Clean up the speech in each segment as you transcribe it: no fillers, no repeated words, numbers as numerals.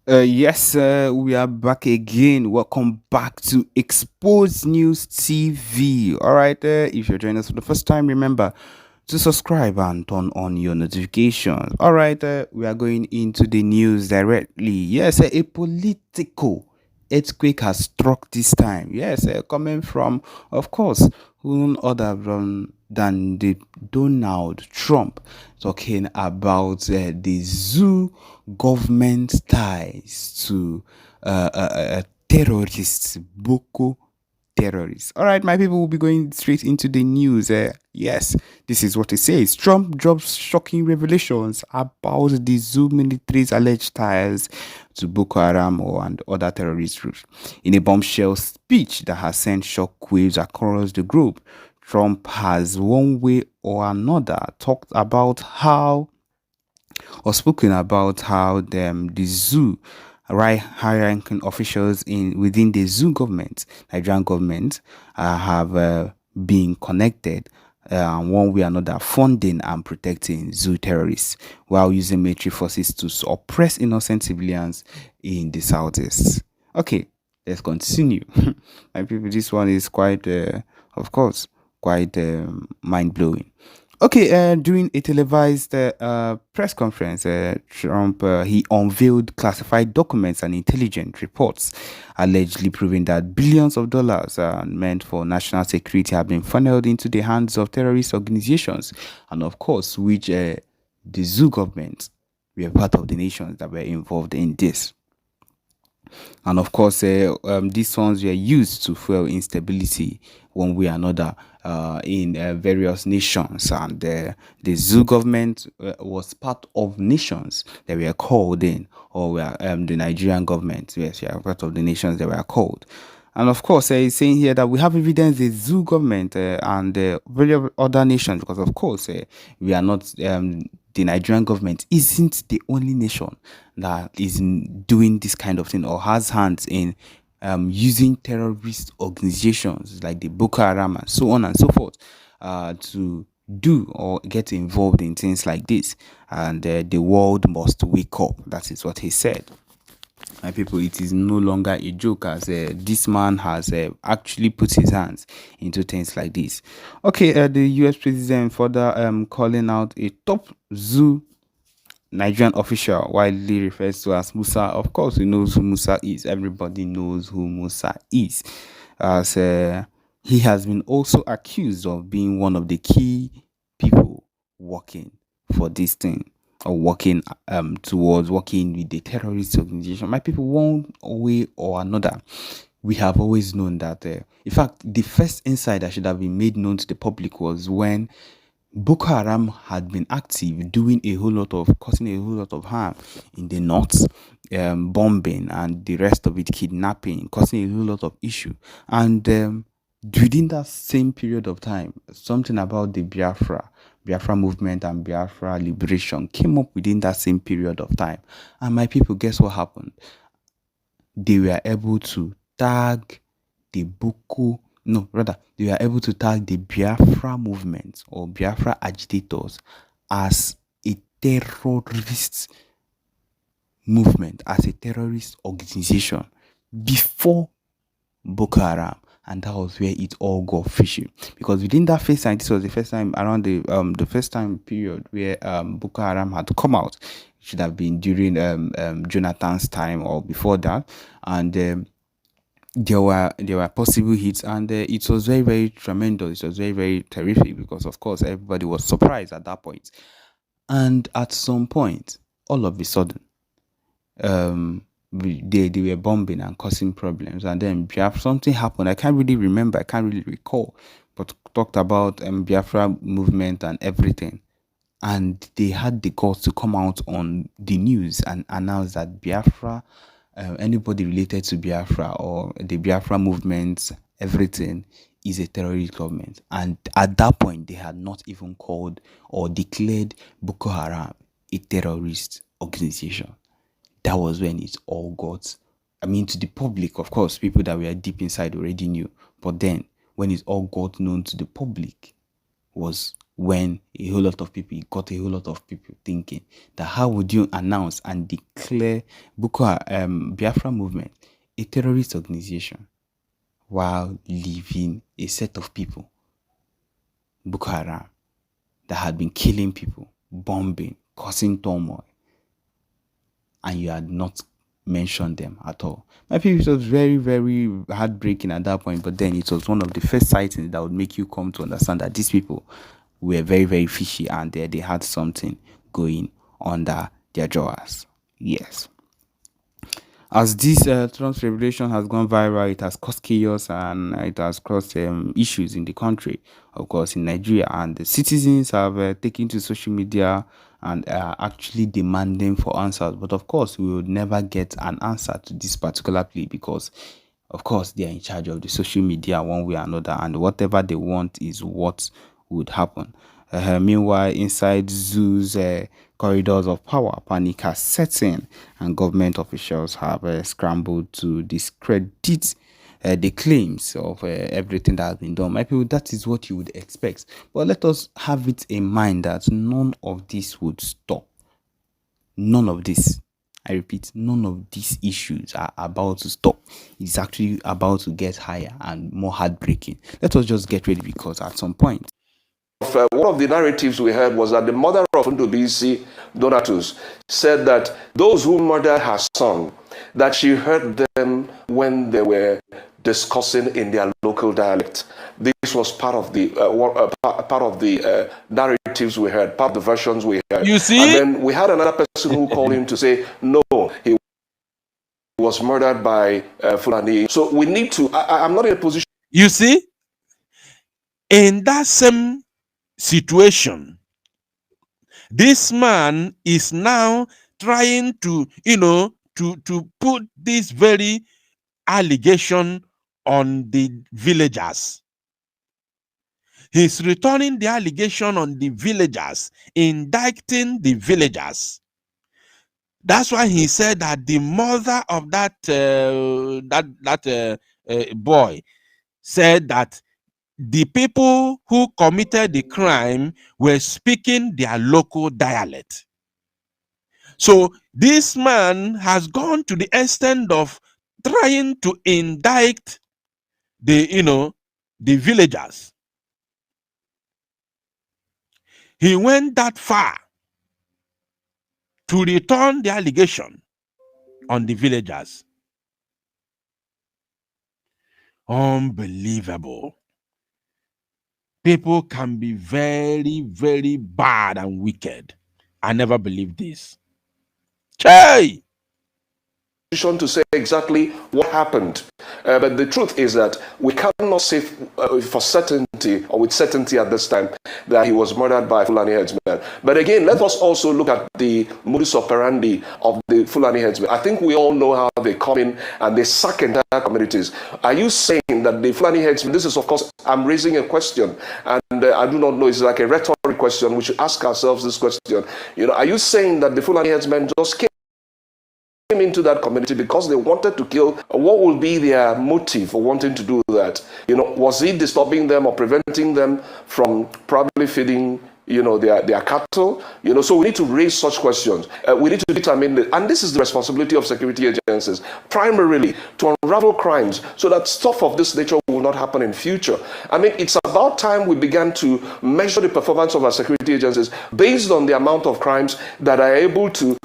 Yes, we are back again. Welcome back to Expose News TV. All right, if you're joining us for the first time, remember to subscribe and turn on your notifications. All right, we are going into the news directly. Yes, a political earthquake has struck this time. Yes, coming from, of course, who other than the Donald Trump talking about the zoo government ties to terrorists, Boko terrorists. All right, my people will be going straight into the news. Yes, this is what it says. Trump drops shocking revelations about the zoo military's alleged ties to Boko Haram and other terrorist groups. In a bombshell speech that has sent shockwaves across the globe, Trump has, one way or another, talked about how or spoken about how the zoo right high-ranking officials in within the zoo government, Nigerian government, have been connected one way or another, funding and protecting zoo terrorists while using military forces to oppress innocent civilians in the southeast. Okay, let's continue. My people, this one is quite, of course, quite mind blowing. Okay, during a televised press conference, Trump he unveiled classified documents and intelligence reports, allegedly proving that billions of dollars meant for national security have been funneled into the hands of terrorist organizations, and of course, which the zoo government were part of the nations that were involved in this. And of course, these funds were used to fuel instability one way or another in various nations. And the zoo government was part of nations that were called in, or were the Nigerian government. Yes, we are part of the nations that were called. And of course, it's saying here that we have evidence the zoo government and various other nations, because of course, we are not, the Nigerian government isn't the only nation that is doing this kind of thing or has hands in using terrorist organizations like the Boko Haram and so on and so forth to do or get involved in things like this. And the world must wake up. That is what he said. My people, it is no longer a joke as this man has actually put his hands into things like this. Okay, the US president further calling out a top zoo Nigerian official widely refers to as Musa. Of course, we know who Musa is. Everybody knows who Musa is. As he has been also accused of being one of the key people working for this thing or working towards working with the terrorist organization. My people, one way or another, we have always known that. In fact, the first insight that should have been made known to the public was when Boko Haram had been active, doing a whole lot of causing a whole lot of harm in the north, bombing and the rest of it, kidnapping, causing a whole lot of issue. And within that same period of time, something about the Biafra movement and Biafra liberation came up within that same period of time. And my people, guess what happened? They were able to tag the Boko, no, rather, they were able to tag the Biafra movement or Biafra agitators as a terrorist movement, as a terrorist organization before Boko Haram. And that was where it all got fishy. Because within that first time, this was the first time around the first time period where Boko Haram had come out. It should have been during Jonathan's time or before that. And there were possible hits, and it was very, very tremendous. It was very, very terrific because of course everybody was surprised at that point. And at some point, all of a sudden, they were bombing and causing problems, and then Biafra, something happened. I can't really remember, I can't really recall, but talked about Biafra movement and everything. And they had the guts to come out on the news and announce that Biafra, anybody related to Biafra or the Biafra movement, everything is a terrorist government. And at that point, they had not even called or declared Boko Haram a terrorist organization. That was when it all got, I mean, to the public, of course, people that were deep inside already knew. But then, when it all got known to the public, was when a whole lot of people, it got a whole lot of people thinking that how would you announce and declare Biafra movement a terrorist organization while leaving a set of people, Boko Haram, that had been killing people, bombing, causing turmoil, and you had not mentioned them at all. My people, it was very, very heartbreaking at that point, but then it was one of the first sightings that would make you come to understand that these people were very, very fishy and they had something going under their drawers. Yes. As this Trump's revelation has gone viral, it has caused chaos and it has caused issues in the country, of course, in Nigeria. And the citizens have taken to social media and are actually demanding for answers. But of course, we will never get an answer to this particular plea because, of course, they are in charge of the social media one way or another. And whatever they want is what would happen. Meanwhile, inside zoos, corridors of power, panic has set in, and government officials have scrambled to discredit the claims of everything that has been done. My people, that is what you would expect. But let us have it in mind that none of this would stop. None of this. I repeat, none of these issues are about to stop. It's actually about to get higher and more heartbreaking. Let us just get ready because at some point, one of the narratives we heard was that the mother of Ndubisi Donatus said that those who murdered her son, that she heard them when they were discussing in their local dialect. This was part of the narratives we heard, part of the versions we heard. You see? And then we had another person who called him to say, no, he was murdered by Fulani. So we need to, I'm not in a position. You see? In that same situation, this man is now trying to, to put this very allegation on the villagers. He's returning the allegation on the villagers, indicting the villagers. That's why he said that the mother of that boy said that the people who committed the crime were speaking their local dialect. So this man has gone to the extent of trying to indict the villagers. He went that far to return the allegation on the villagers. Unbelievable. People can be very, very bad and wicked. I never believed this. Hey! To say exactly what happened, but the truth is that we cannot say for certainty or with certainty at this time that he was murdered by Fulani headsmen. But again, let us also look at the modus operandi of the Fulani headsmen. I think we all know how they come in and they sack entire communities. Are you saying that the Fulani headsmen, this is of course, I'm raising a question and I do not know, it's like a rhetoric question. We should ask ourselves this question. Are you saying that the Fulani headsmen just came into that community because they wanted to kill? What will be their motive for wanting to do that? Was it disturbing them or preventing them from probably feeding their cattle? So we need to raise such questions. We need to determine and this is the responsibility of security agencies, primarily to unravel crimes so that stuff of this nature will not happen in future. I mean, it's about time we began to measure the performance of our security agencies based on the amount of crimes that are able to,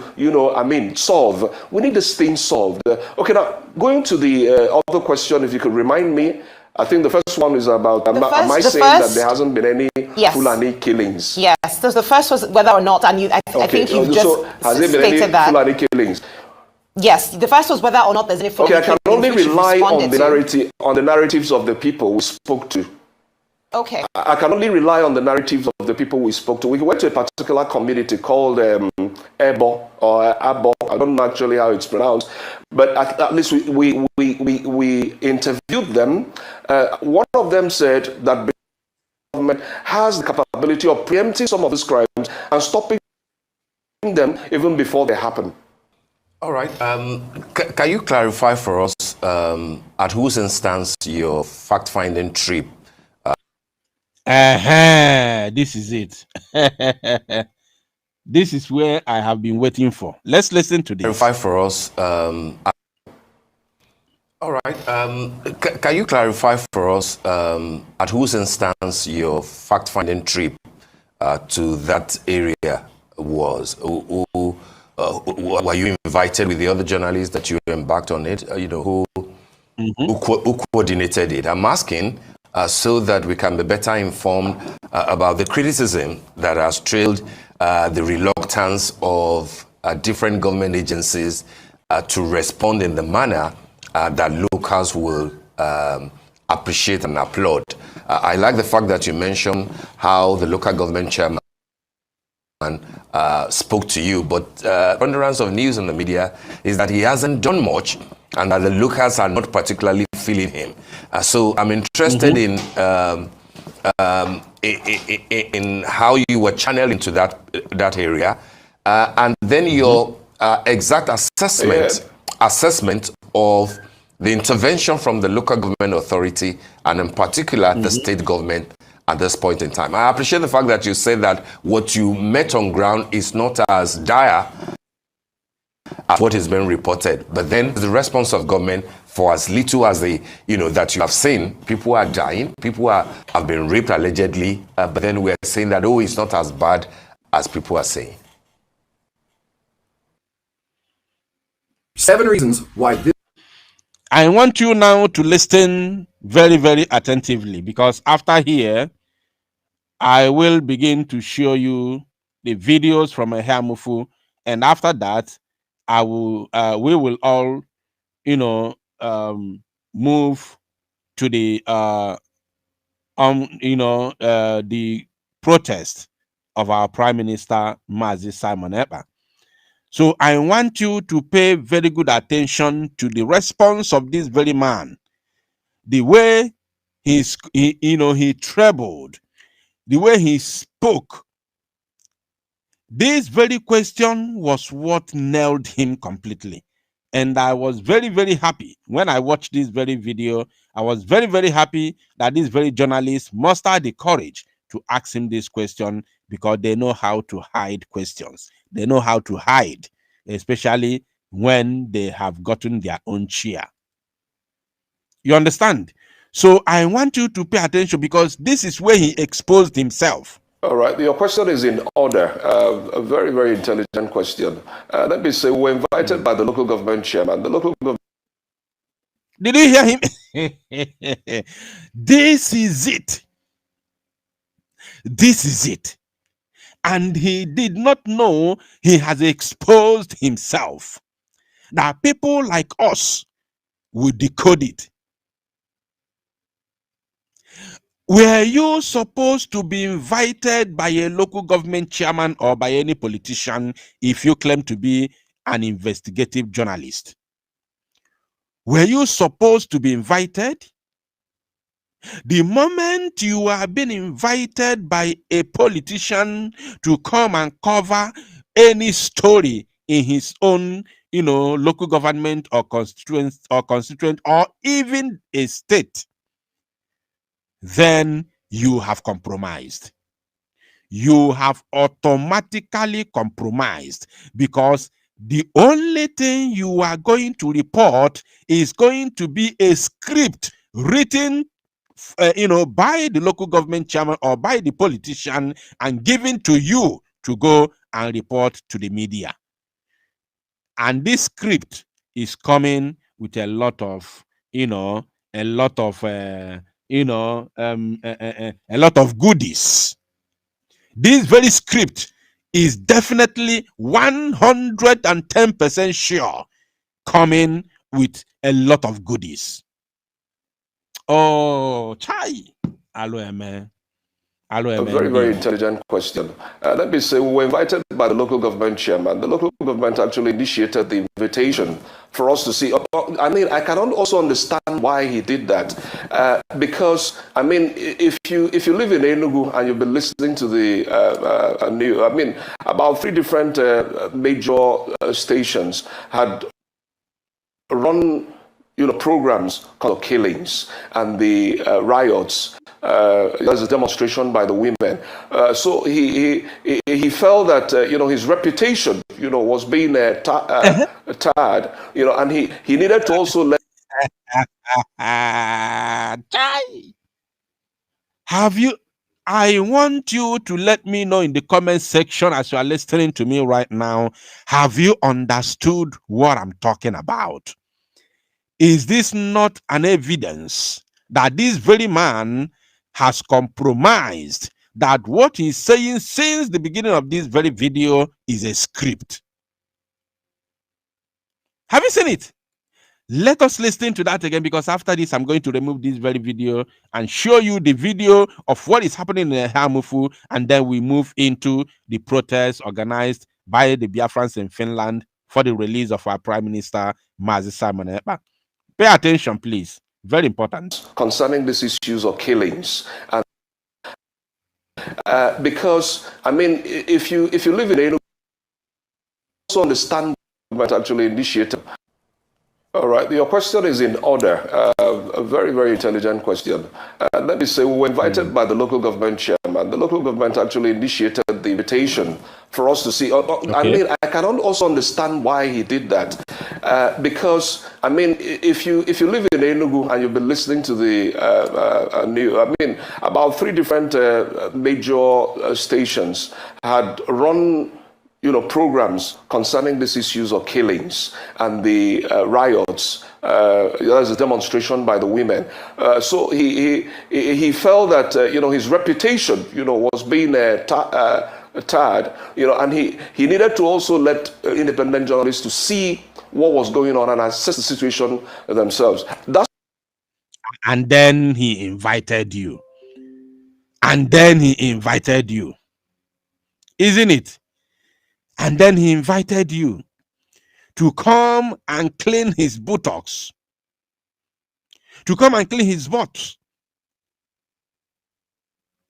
solve. We need this thing solved. Okay, now, going to the other question, if you could remind me, I think the first one is about, am I saying that there hasn't been any Fulani killings? Yes, so the first was whether or not, and I think you've just has there been any that. Fulani killings? Yes, the first was whether or not there's any Fulani killings. Okay, I can only rely on the narratives of the people we spoke to. Okay. I can only rely on the narratives of the people we spoke to. We went to a particular community called Ebo or Abo. I don't know actually how it's pronounced, but at least we interviewed them. One of them said that the government has the capability of preempting some of these crimes and stopping them even before they happen. All right. Can you clarify for us at whose instance your fact-finding trip This is it. This is where I have been waiting for. Let's listen to this. Clarify for us. All right. Can you clarify for us at whose instance your fact-finding trip to that area was? Were you invited with the other journalists that you embarked on it? Who coordinated it? I'm asking so that we can be better informed about the criticism that has trailed the reluctance of different government agencies to respond in the manner that locals will appreciate and applaud. I like the fact that you mentioned how the local government chairman spoke to you, but preponderance of news in the media is that he hasn't done much and that the locals are not particularly feeling him. So I'm interested in how you were channeled into that area, and then your exact assessment of the intervention from the local government authority, and in particular the state government at this point in time. I appreciate the fact that you said that what you met on ground is not as dire as what is being reported, but then the response of government for as little as that you have seen, people are dying, people have been raped allegedly, but then we're saying that, oh, it's not as bad as people are saying. 7 reasons why this. I want you now to listen very, very attentively, because after here, I will begin to show you the videos from Eheamufu, and after that, we will all, move to the the protest of our Prime Minister Mazi Simon Ekpa. So I want you to pay very good attention to the response of this very man, the way he trebled, the way he spoke. This very question was what nailed him completely. And I was very, very happy when I watched this very video. I was very, very happy that this very journalist mustered the courage to ask him this question, because they know how to hide questions. They know how to hide, especially when they have gotten their own share. You understand? So I want you to pay attention, because this is where he exposed himself. All right, your question is in order. A very, very intelligent question. Let me say, we're invited by the local government chairman. The local government. Did you hear him? This is it. This is it. And he did not know he has exposed himself. That people like us will decode it. Were you supposed to be invited by a local government chairman or by any politician if you claim to be an investigative journalist? Were you supposed to be invited? The moment you are being invited by a politician to come and cover any story in his own, local government or constituent or even a state, then you have compromised. You have automatically compromised, because the only thing you are going to report is going to be a script written by the local government chairman or by the politician and given to you to go and report to the media. And this script is coming with a lot of, a lot of goodies. This very script is definitely 110% sure coming with a lot of goodies. Oh, chai. Hello, man. A very, very intelligent question. Let me say, we were invited by the local government chairman. The local government actually initiated the invitation for us to see. I mean, I can also understand why he did that. Because, I mean, if you live in Enugu and you've been listening to the news, about 3 different major stations had run programs called killings and the riots. There's a demonstration by the women. So he felt that his reputation was being tarred, and he needed to also let. Have you? I want you to let me know in the comment section as you are listening to me right now. Have you understood what I'm talking about? Is this not an evidence that this very man has compromised, that what he's saying since the beginning of this very video is a script? Have you seen it? Let us listen to that again, because after this, I'm going to remove this very video and show you the video of what is happening in Hamufu, and then we move into the protests organized by the Biafrans in Finland for the release of our Prime Minister, Mazi Simon Ekpa. Pay attention, please. Very important. Concerning these issues of killings. And because, I mean, if you live in Enugu, also understand that actually initiated. All right, your question is in order. A very, very intelligent question. Let me say, we were invited by the local government chairman. The local government actually initiated the invitation for us to see. I mean, I can also understand why he did that. Because, I mean, if you live in Enugu and you've been listening to the about 3 different major stations had run programs concerning these issues of killings and the riots. There's a demonstration by the women. So he felt that his reputation was being tarred, and he needed to also let independent journalists to see what was going on and assess the situation themselves. And then he invited you. And then he invited you. Isn't it? And then he invited you to come and clean his buttocks, to come and clean his butt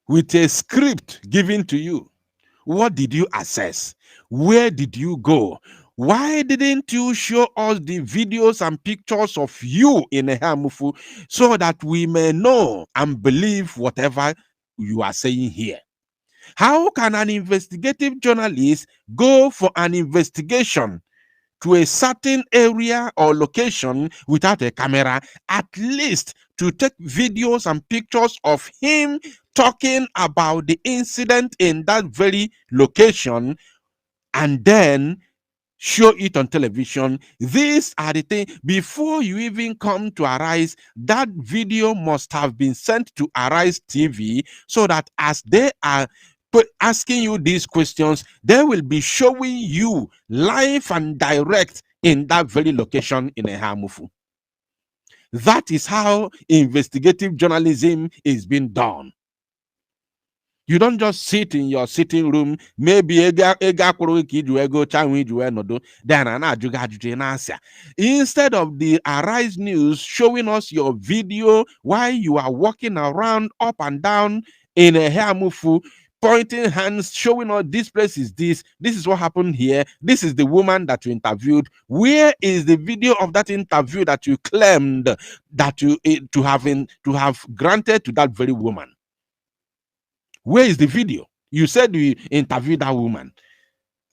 with a script given to you. What did you assess? Where did you go? Why didn't you show us the videos and pictures of you in Ehamufu so that we may know and believe whatever you are saying here? How can an investigative journalist go for an investigation to a certain area or location without a camera, at least to take videos and pictures of him talking about the incident in that very location, and then show it on television? These are the things. Before you even come to Arise, that video must have been sent to Arise TV, so that as they are asking you these questions, they will be showing you live and direct in that very location in Ehamufu. That is how investigative journalism is being done. You don't just sit in your sitting room, maybe instead of the Arise News showing us your video while you are walking around up and down in a Ehamufu, pointing hands, showing us this place is this is what happened here, this is the woman that you interviewed. Where is the video of that interview that you claimed that you to have granted to that very woman? Where is the video? You said you interviewed that woman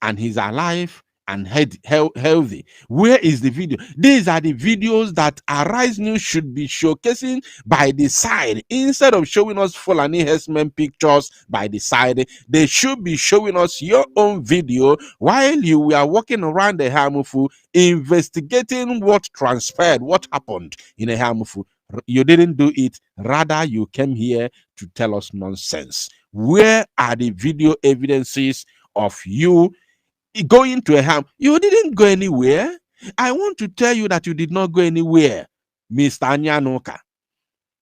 and he's alive and healthy. Where is the video? These are the videos that Arise News should be showcasing by the side. Instead of showing us Fulani herdsmen pictures by the side, they should be showing us your own video while you were walking around the Hamufu, investigating what transpired, what happened in the Hamufu. You didn't do it. Rather, you came here to tell us nonsense. Where are the video evidences of you going to a ham? You didn't go anywhere. I want to tell you that you did not go anywhere, Mr. Anyanoka.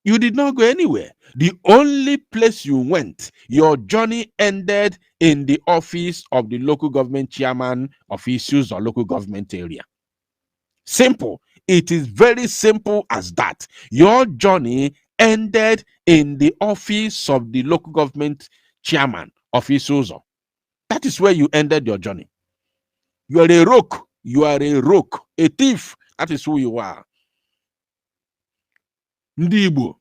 You did not go anywhere. The only place you went, your journey ended in the office of the local government chairman of issues or local government area. Simple. It is very simple as that. Your journey ended in the office of the local government chairman of Isuzo. That is where you ended your journey. You are a rogue. You are a rogue, a thief. That is who you are. ndị Igbo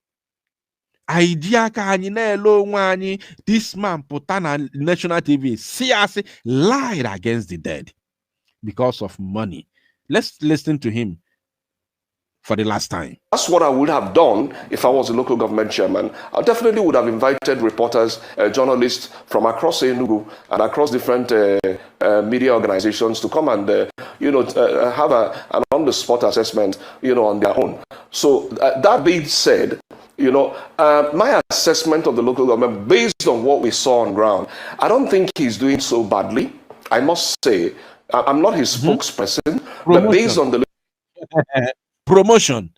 anyị ji aka anyị na-ele onwe anyị. This man pụta na national TV si asị lied against the dead because of money. Let's listen to him for the last time. That's what I would have done if I was a local government chairman. I definitely would have invited reporters, journalists from across Enugu and across different media organizations to come and, have an on-the-spot assessment, on their own. So that being said, my assessment of the local government, based on what we saw on ground, I don't think he's doing so badly. I must say, I'm not his spokesperson, but based on the promotion.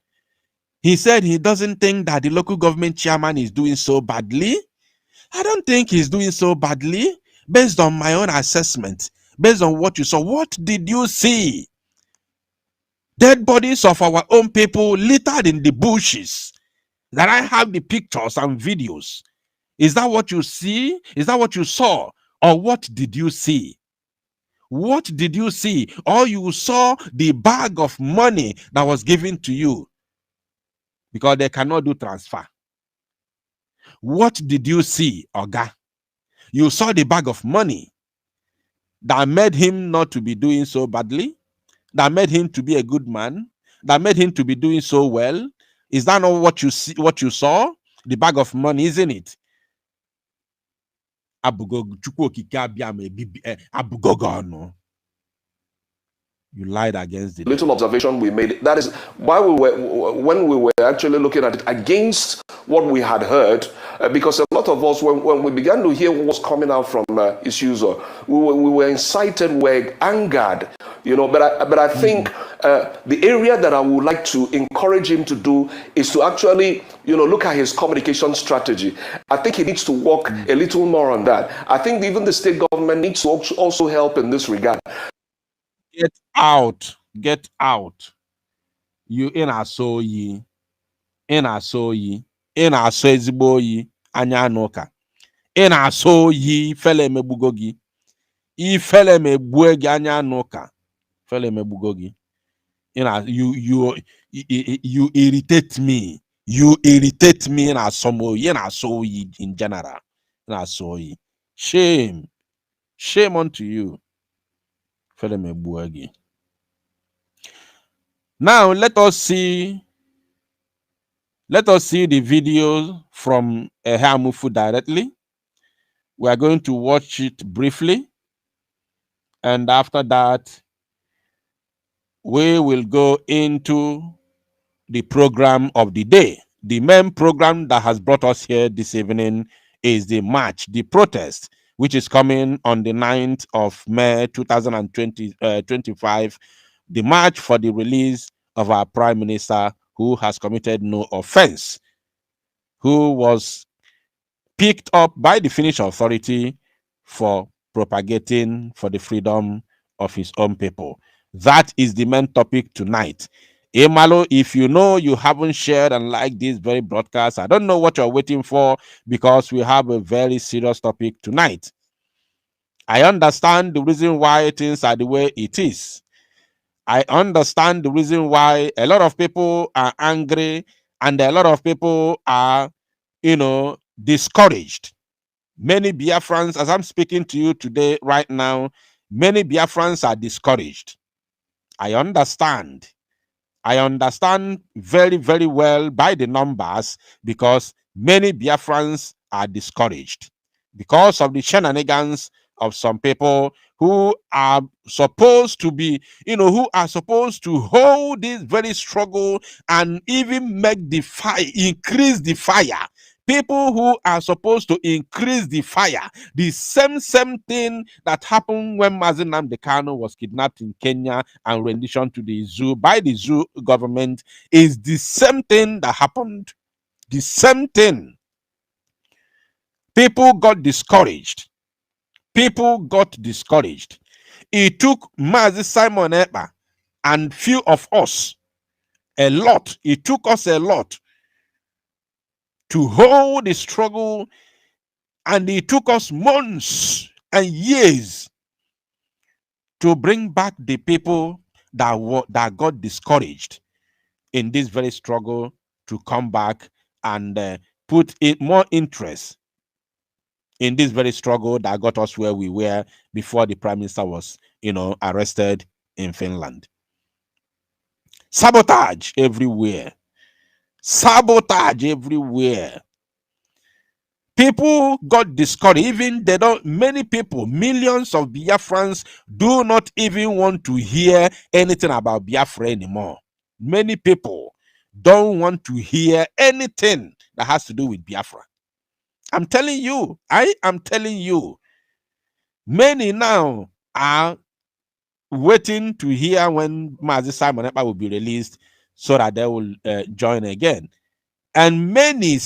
He said he doesn't think that the local government chairman is doing so badly. I don't think he's doing so badly based on my own assessment, based on what you saw. What did you see? Dead bodies of our own people littered in the bushes. That I have the pictures and videos. Is that what you see? Is that what you saw? Or what did you see? What did you see? Or you saw the bag of money that was given to you because they cannot do transfer. What did you see, Oga? You saw the bag of money that made him not to be doing so badly, that made him to be a good man, that made him to be doing so well. Is that not what you see? What you saw? The bag of money, isn't it? You lied against the little observation we made. That is why when we were actually looking at it against what we had heard, because a lot of us, when we began to hear what was coming out from his user, we were incited, we were angered, but I think the area that I would like to encourage him to do is to actually, look at his communication strategy. I think he needs to work a little more on that. I think even the state government needs to also help in this regard. Get out. Get out. You in a so ye. In a so ye. In a so ezigbo yi. Anya anoka. In a so ye. Fele me bugogi. I fele me buegi anya anoka. Fele me bugogi. In a you irritate me. You irritate me in a somo. In a so ye in general. In a so ye. Shame. Shame unto you. Now let us see the video from Ehamufu directly. We are going to watch it briefly, and after that we will go into the program of the day. The main program that has brought us here this evening is the march, the protest, which is coming on the 9th of May 2025, the march for the release of our Prime Minister who has committed no offense, who was picked up by the Finnish authority for propagating for the freedom of his own people. That is the main topic tonight. Emalo, if you know you haven't shared and liked this very broadcast, I don't know what you're waiting for, because we have a very serious topic tonight. I understand the reason why things are the way it is. I understand the reason why a lot of people are angry and a lot of people are, discouraged. Many Biafrans, as I'm speaking to you today, right now, many Biafrans are discouraged. I understand. I understand very, very well by the numbers, because many Biafrans are discouraged because of the shenanigans of some people who are supposed to be, who are supposed to hold this very struggle and even make the fire, increase the fire. People who are supposed to increase the fire. The same thing that happened when Mazi Nnamdi Kanu was kidnapped in Kenya and renditioned to the zoo by the zoo government is the same thing that happened. The same thing. People got discouraged. People got discouraged. It took Mazi Simon Ekpa and few of us a lot. It took us a lot to hold the struggle, and it took us months and years to bring back the people that got discouraged in this very struggle to come back and put in more interest in this very struggle that got us where we were before the prime minister was, arrested in Finland. Sabotage everywhere. Sabotage everywhere. People got discouraged. Even many people, millions of Biafrans do not even want to hear anything about Biafra anymore. Many people don't want to hear anything that has to do with Biafra. I'm telling you, I am telling you, many now are waiting to hear when Mazi Simon Ekpa will be released so that they will join again. And many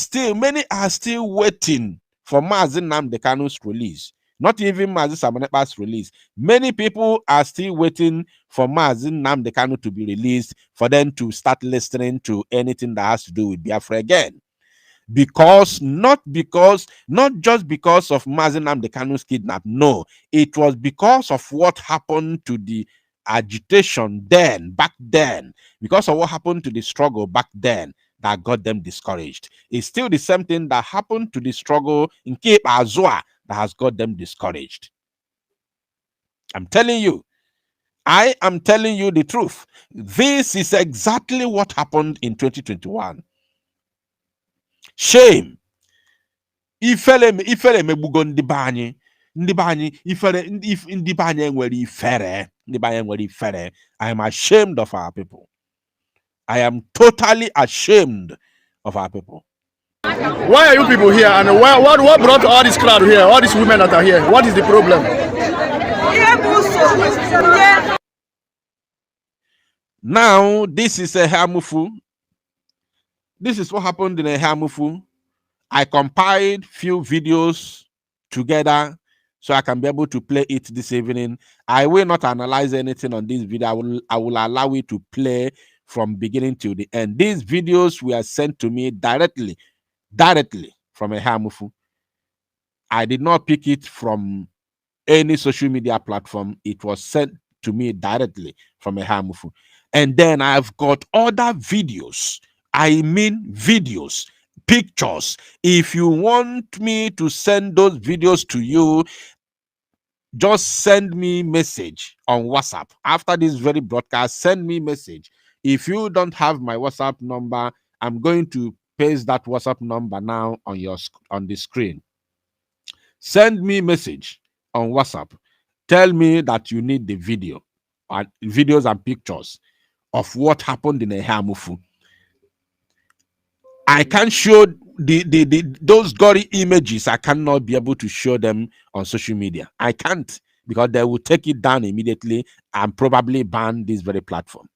are still waiting for Mazi Nnamdi Kanu's release. Not even Mazi Simon Ekpa's release. Many people are still waiting for Mazi Nnamdi Kanu to be released for them to start listening to anything that has to do with Biafra again. Not just because of Mazi Nnamdi Kanu's kidnap. No, it was because of what happened to the agitation back then, because of what happened to the struggle back then that got them discouraged. It's still the same thing that happened to the struggle in Cape Azua that has got them discouraged. I'm telling you. I am telling you the truth. This is exactly what happened in 2021. Shame. Ifere megbugo ndị be anyị. Ndị be anyị nwere ifere. Ndị be anyị nwere ifere. I am ashamed of our people. I am totally ashamed of our people. Why are you people here, and what brought all this crowd here, all these women that are here? What is the problem? Now, this is a Hamufu. This is what happened in a Hamufu. I compiled few videos together so I can be able to play it this evening. I will not analyze anything on this video. I will allow it to play from beginning to the end. These videos were sent to me directly from a Hamufu. I did not pick it from any social media platform. It was sent to me directly from a Hamufu. And then I've got other videos. I mean videos, pictures. If you want me to send those videos to you, just send me message on WhatsApp. After this very broadcast, send me message. If you don't have my WhatsApp number, I'm going to paste that WhatsApp number now on the screen. Send me message on WhatsApp. Tell me that you need the videos and pictures of what happened in a Hamufu. I can't show those gory images. I cannot be able to show them on social media. I can't, because they will take it down immediately and probably ban this very platform.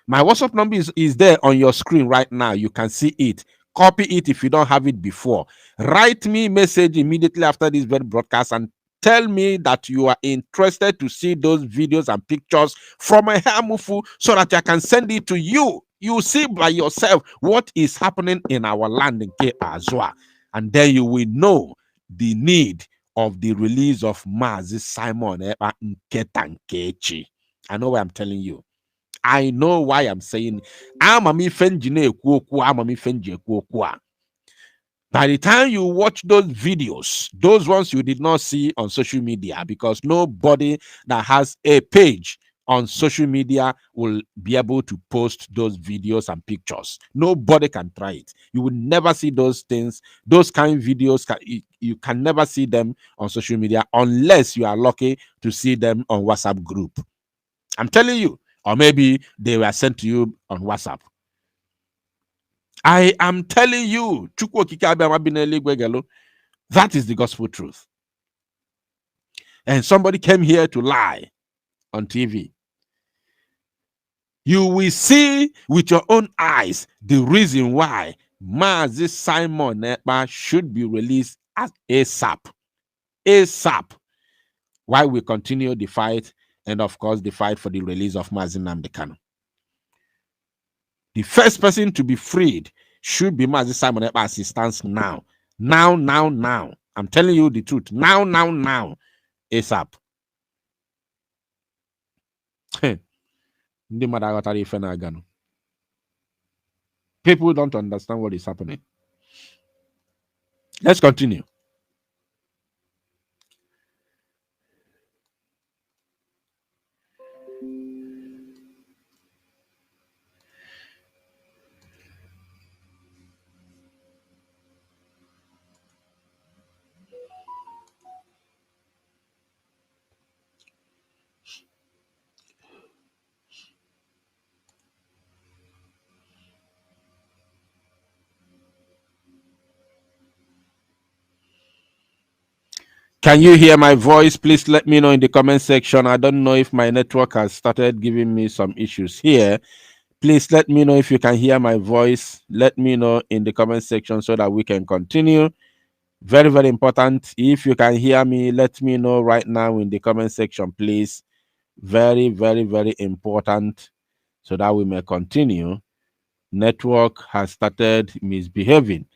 My WhatsApp number is there on your screen right now. You can see it. Copy it if you don't have it before. Write me message immediately after this very broadcast and tell me that you are interested to see those videos and pictures from a Hamufu so that I can send it to you. You see by yourself what is happening in our land in Cape Azua. And then you will know the need of the release of Mazi Simon Ekpa Nketankechi. I know what I'm telling you. I know why I'm saying. By the time you watch those videos, those ones you did not see on social media, because nobody that has a page on social media will be able to post those videos and pictures. Nobody can try it. You will never see those things, those kind of videos. You can never see them on social media unless you are lucky to see them on WhatsApp group. I'm telling you. Or maybe they were sent to you on WhatsApp. I am telling you, that is the gospel truth. And somebody came here to lie on TV. You will see with your own eyes the reason why Mazi Simon Ekpa should be released as ASAP. ASAP. While we continue the fight, and of course the fight for the release of Mazi Nnamdi Kanu. The first person to be freed should be Mazi Simon Ekpa as he stands now. Now. I'm telling you the truth. Now. ASAP. Ndị mmadụ aghọtara ife na-aga nụ. People don't understand what is happening. Let's continue. Can you hear my voice? Please let me know in the comment section. I don't know if my network has started giving me some issues here. Please let me know if you can hear my voice. Let me know in the comment section so that we can continue. Very, very important. If you can hear me, let me know right now in the comment section, please. Very, very, very important so that we may continue. Network has started misbehaving.